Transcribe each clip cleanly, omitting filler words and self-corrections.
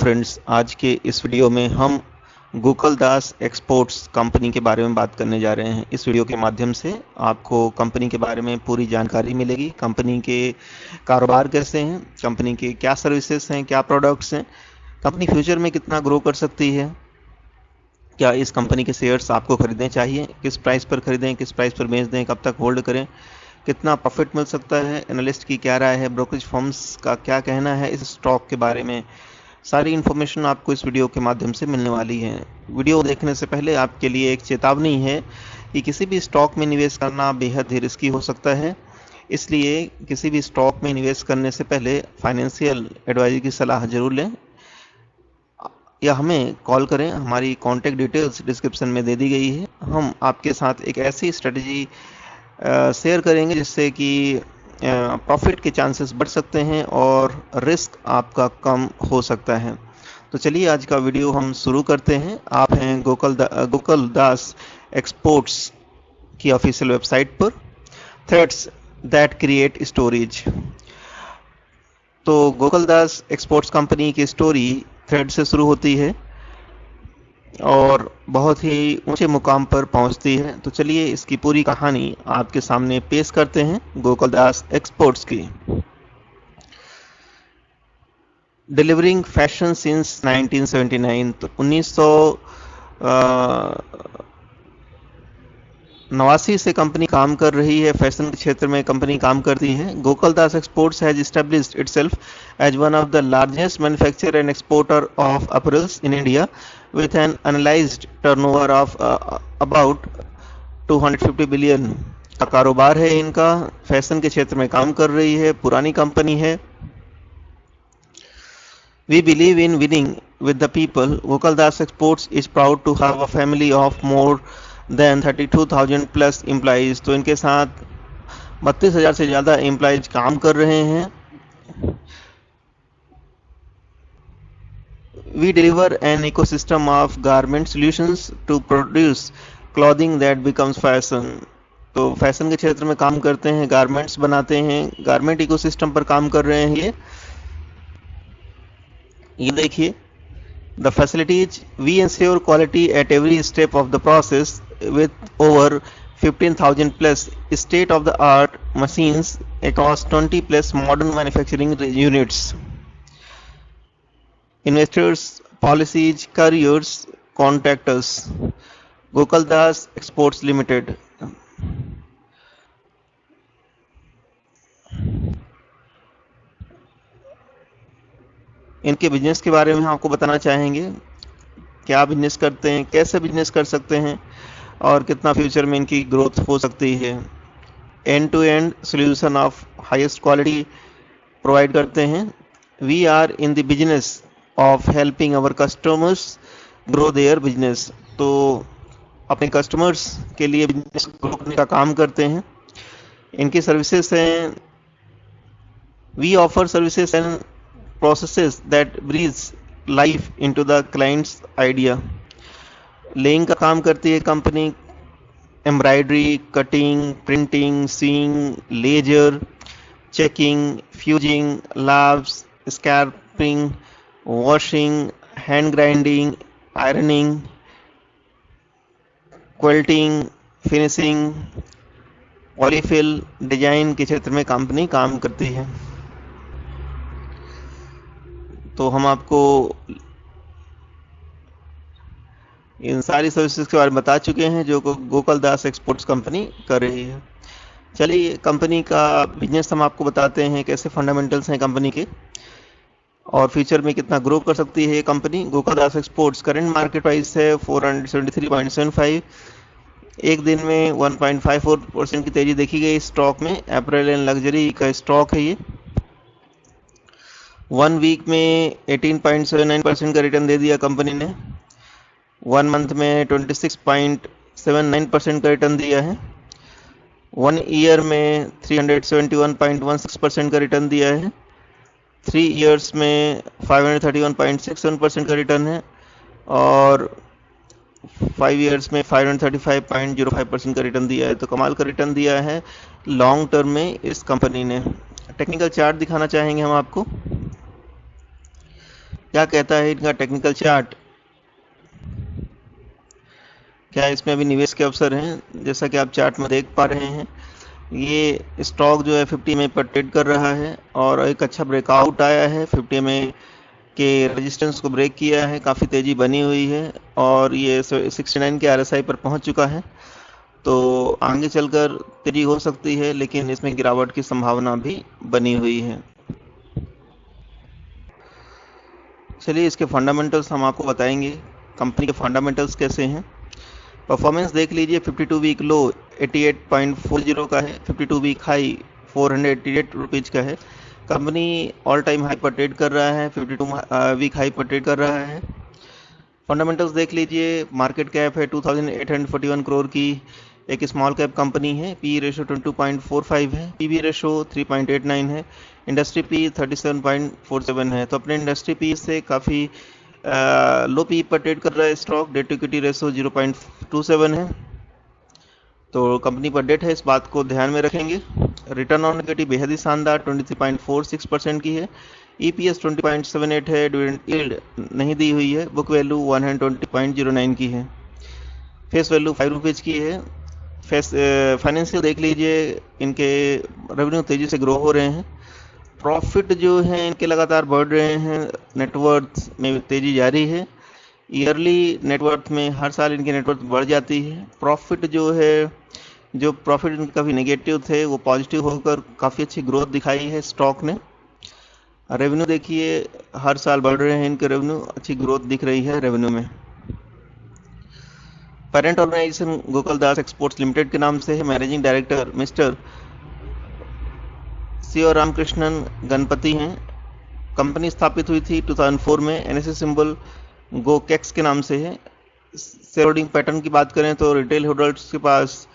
Friends, आज के इस वीडियो में हम गोकुलदास एक्सपोर्ट्स कंपनी के बारे में बात करने जा रहे हैं। इस वीडियो के माध्यम से आपको कंपनी के बारे में पूरी जानकारी मिलेगी। कंपनी के कारोबार कैसे हैं, कंपनी के क्या सर्विसेज हैं, क्या प्रोडक्ट्स हैं, कंपनी फ्यूचर में कितना ग्रो कर सकती है, क्या इस कंपनी के शेयर्स आपको खरीदने चाहिए, किस प्राइस पर खरीदें, किस प्राइस पर बेच दें, कब तक होल्ड करें, कितना प्रॉफिट मिल सकता है, एनालिस्ट की क्या राय है, ब्रोकरेज फर्म्स का क्या कहना है इस स्टॉक के बारे में। सारी इन्फॉर्मेशन आपको इस वीडियो के माध्यम से मिलने वाली है। वीडियो देखने से पहले आपके लिए एक चेतावनी है कि किसी भी स्टॉक में निवेश करना बेहद ही रिस्की हो सकता है, इसलिए किसी भी स्टॉक में निवेश करने से पहले फाइनेंशियल एडवाइजर की सलाह जरूर लें या हमें कॉल करें। हमारी कॉन्टैक्ट डिटेल्स डिस्क्रिप्शन में दे दी गई है। हम आपके साथ एक ऐसी स्ट्रेटजी शेयर करेंगे जिससे कि प्रॉफिट के चांसेस बढ़ सकते हैं और रिस्क आपका कम हो सकता है। तो चलिए आज का वीडियो हम शुरू करते हैं। आप हैं गोकुलदास एक्सपोर्ट्स की ऑफिशियल वेबसाइट पर, थ्रेड्स दैट क्रिएट स्टोरीज। तो गोकुलदास एक्सपोर्ट्स कंपनी की स्टोरी थ्रेड से शुरू होती है और बहुत ही ऊंचे मुकाम पर पहुंचती है। तो चलिए इसकी पूरी कहानी आपके सामने पेश करते हैं गोकुलदास एक्सपोर्ट्स की। डिलीवरिंग फैशन सिंस 1979, तो 1989 से कंपनी काम कर रही है। फैशन के क्षेत्र में कंपनी काम करती है। Gokuldas exports has established itself as one of the largest manufacturer and exporter of apparels in India with an analyzed turnover of about 250 billion का कारोबार है इनका। फैशन के क्षेत्र में काम कर रही है, पुरानी कंपनी है। We believe in winning with the people. Gokuldas Exports is proud to have a family of more than 32,000 plus employees. तो इनके साथ 32,000 से ज़्यादा एम्प्लॉयज काम कर रहे हैं। We deliver an ecosystem of garment solutions to produce clothing that becomes fashion. तो फैशन के क्षेत्र में काम करते हैं, गारमेंट्स बनाते हैं, गारमेंट इकोसिस्टम पर काम कर रहे हैं। ये देखिए, the facilities we ensure quality at every step of the process with over 15,000 plus state of the art machines across 20 plus modern manufacturing units. Investors, policies, careers, contact us. Gokuldas Exports Limited. इनके business के बारे में हम आपको बताना चाहेंगे। क्या business करते हैं, कैसे बिजनेस कर सकते हैं और कितना फ्यूचर में इनकी ग्रोथ हो सकती है। End to end solution of highest quality provide करते हैं। We are in the business of helping our customers grow their business. तो अपने कस्टमर्स के लिए बिजनेस ग्रो करने का काम करते हैं। इनकी सर्विसेज हैं, we offer services and processes that breathe life into the clients idea. Laying का काम करती है company, embroidery, cutting, printing, sewing, laser, checking, fusing, labs, scalping, washing, hand grinding, ironing, quilting, finishing, polyfill, design के क्षेत्र में company काम करती है। तो हम आपको इन सारी सर्विसेज के बारे में बता चुके हैं जो गोकुलदास एक्सपोर्ट्स कंपनी कर रही है। चलिए कंपनी का बिजनेस हम आपको बताते हैं, कैसे फंडामेंटल्स हैं कंपनी के और फ्यूचर में कितना ग्रो कर सकती है ये company. Gokuldas exports current market price है 473.75। एक दिन में 1.54% की तेजी देखी गई स्टॉक में। अप्रैल एंड लग्जरी का स्टॉक है ये। 1 वीक में 18.79% का रिटर्न दे दिया कंपनी ने। 1 मंथ में 26.79% का रिटर्न दिया है। 1 ईयर में 371.16% का रिटर्न दिया है। 3 इयर्स में 531.61% का रिटर्न है और 5 इयर्स में 535.05% का रिटर्न दिया है। तो कमाल का रिटर्न दिया है लॉन्ग टर्म में इस कंपनी ने। टेक्निकल चार्ट दिखाना चाहेंगे हम आपको। क्या कहता है इनका टेक्निकल चार्ट, क्या इसमें अभी निवेश के अवसर हैं? जैसा कि आप चार्ट में देख पा रहे हैं, ये स्टॉक जो है 50 में पर ट्रेड कर रहा है और एक अच्छा ब्रेकआउट आया है, 50 में के रेजिस्टेंस को ब्रेक किया है, काफ़ी तेज़ी बनी हुई है और ये 69 के RSI पर पहुंच चुका है। तो आगे चलकर तेज़ी हो सकती है, लेकिन इसमें गिरावट की संभावना भी बनी हुई है। चलिए इसके फंडामेंटल्स हम आपको बताएंगे, कंपनी के फंडामेंटल्स कैसे हैं। परफॉर्मेंस देख लीजिए, 52 वीक लो 88.40 का है, 52 वीक हाई 488 रुपीज़ का है। कंपनी ऑल टाइम हाई पर ट्रेड कर रहा है, 52 वीक हाई पर ट्रेड कर रहा है। फंडामेंटल्स देख लीजिए, मार्केट कैप है 2841 करोड़ की, एक स्मॉल कैप कंपनी है, पी रेशो 22.45 है, पीबी रेशो 3.89 है, इंडस्ट्री पी 37.47 है। तो अपने इंडस्ट्री पी से काफ़ी लो पी पर ट्रेड कर रहा है stock, debt to equity ratio 0.27 है। तो कंपनी पर डेट है, इस बात को ध्यान में रखेंगे। रिटर्न ऑन इक्विटी बेहद ही शानदार 23.46% की है, EPS 20.78 है, डिविडेंड यील्ड नहीं दी हुई है, बुक वैल्यू 120.09 की है, फेस वैल्यू 5 रुपीज़ की है। फाइनेंशियल देख लीजिए, इनके रेवेन्यू तेज़ी से ग्रो हो रहे हैं, प्रॉफिट जो है इनके लगातार बढ़ रहे हैं, नेटवर्थ में तेज़ी जारी है, ईयरली नेटवर्थ में हर साल इनकी नेटवर्थ बढ़ जाती है। प्रॉफिट जो है, जो प्रॉफिट इनके काफ़ी नेगेटिव थे वो पॉजिटिव होकर काफ़ी अच्छी ग्रोथ दिखाई है स्टॉक ने। रेवेन्यू देखिए, हर साल बढ़ रहे हैं इनके रेवेन्यू, अच्छी ग्रोथ दिख रही है रेवेन्यू में। Parent organization Gokuldas exports limited के नाम से है, managing director mister C Ramakrishnan Ganapathi हैं। कंपनी स्थापित हुई थी 2004 में, NSE सिंबल गोकेक्स के नाम से है। शेयर होल्डिंग पैटर्न की बात करें तो रिटेल होल्डर्स के पास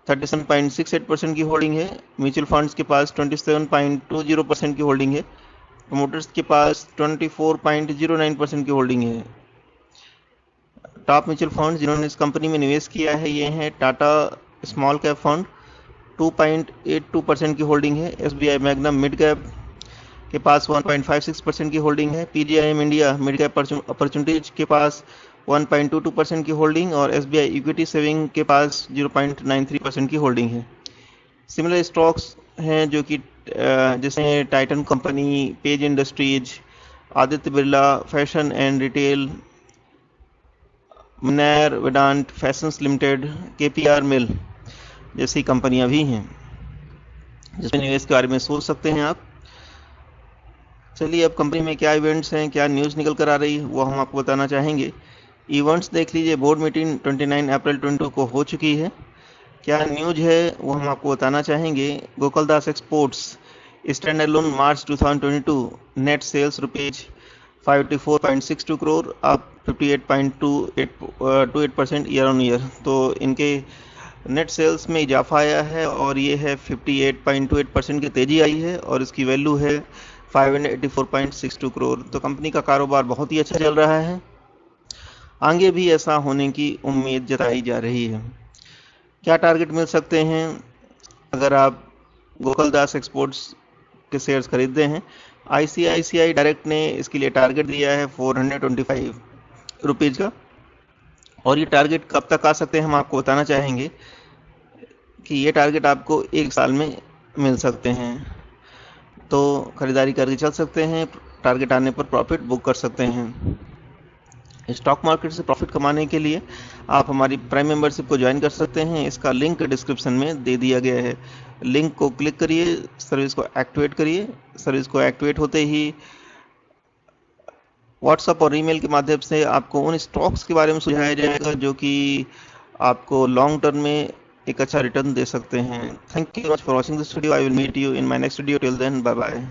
37.68% की होल्डिंग है, म्यूचुअल फंड्स के पास 27.20% की होल्डिंग है, प्रमोटर्स के पास 24.09% की होल्डिंग है। टॉप म्यूचुअल फंड जिन्होंने इस कंपनी में निवेश किया है ये हैं टाटा स्मॉल कैप फंड, 2.82% की होल्डिंग है, SBI मैग्नम मिड कैप के पास 1.56% की होल्डिंग है, PGIM India mid cap opportunities के पास 1.22% की होल्डिंग और SBI इक्विटी सेविंग के पास 0.93% की होल्डिंग है। सिमिलर स्टॉक्स हैं जो कि जैसे Titan company, Page Industries, Aditya Birla fashion and retail, मनेर Vedant fashions limited, KPR mill जैसी कंपनियां भी हैं जिसमें निवेश के बारे में सोच सकते हैं आप। चलिए अब कंपनी में क्या इवेंट्स हैं, क्या न्यूज़ निकल कर आ रही है वो हम आपको बताना चाहेंगे। इवेंट्स देख लीजिए, बोर्ड मीटिंग 29 अप्रैल 2022 को हो चुकी है। क्या न्यूज है वो हम आपको बताना चाहेंगे। Gokuldas exports standalone March 2022 net sales rupees 54.62 crore, up 58.28% year on year. तो इनके नेट सेल्स में इजाफा आया है और ये है 58.28% की तेज़ी आई है और इसकी वैल्यू है 584.62 करोड़। तो कंपनी का कारोबार बहुत ही अच्छा चल रहा है, आगे भी ऐसा होने की उम्मीद जताई जा रही है। क्या टारगेट मिल सकते हैं अगर आप गोकुलदास एक्सपोर्ट्स के शेयर्स खरीदते हैं? ICICI डायरेक्ट ने इसके लिए टारगेट दिया है 425 रुपीज़ का, और ये टारगेट कब तक आ सकते हैं हम आपको बताना चाहेंगे कि ये टारगेट आपको 1 साल में मिल सकते हैं। तो खरीदारी करके चल सकते हैं, टारगेट आने पर प्रॉफिट बुक कर सकते हैं। स्टॉक मार्केट से प्रॉफिट कमाने के लिए आप हमारी प्राइम मेंबरशिप को ज्वाइन कर सकते हैं, इसका लिंक डिस्क्रिप्शन में दे दिया गया है। लिंक को क्लिक करिए, सर्विस को एक्टिवेट करिए। सर्विस को एक्टिवेट होते ही व्हाट्सएप और ईमेल के माध्यम से आपको उन स्टॉक्स के बारे में सुझाया जाएगा जो कि आपको लॉन्ग टर्म में एक अच्छा रिटर्न दे सकते हैं। Thank you much for watching this video. I will meet you in my next video. Till then, bye bye.